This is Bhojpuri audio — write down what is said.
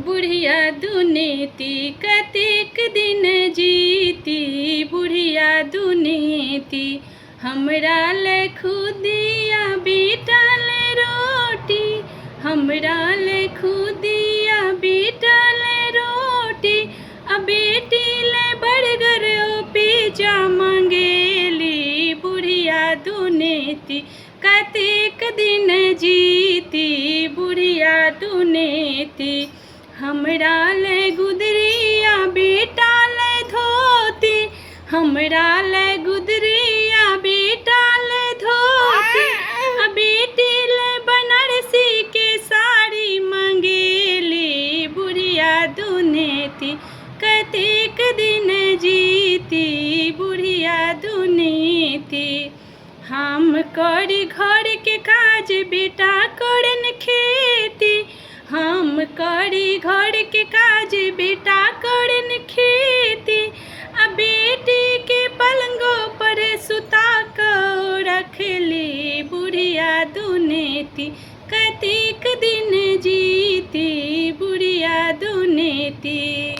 बुढ़िया दुनीति कतेक दिन जीती, बुढ़िया दुनीति हमरा ले खुदिया बीटल रोटी, हमरा ले खुदिया बीटल रोटी, आ बेटी ले बर्गर ओ पिज्जा मंगेली, बुढ़िया दुनीति कतेक दिन जीती, बुढ़िया दुनीति हमरा ले गुदरिया बेटा ले धोती, हमरा ले गुदरिया बेटा ले धोती, आ बेटी ले बनारसी के साड़ी मंगेली, बुढ़िया दुनीति कतेक दिन जीती, बुढ़िया दुनीति हम करी घर के काज बेटा करन खेती, हम करी घर के काज बेटा करन खेती, आ बेटी के पलंगों पर सुता कर रखली, बुढ़िया दुनीति कतेक दिन जीती, बुढ़िया दुनीति।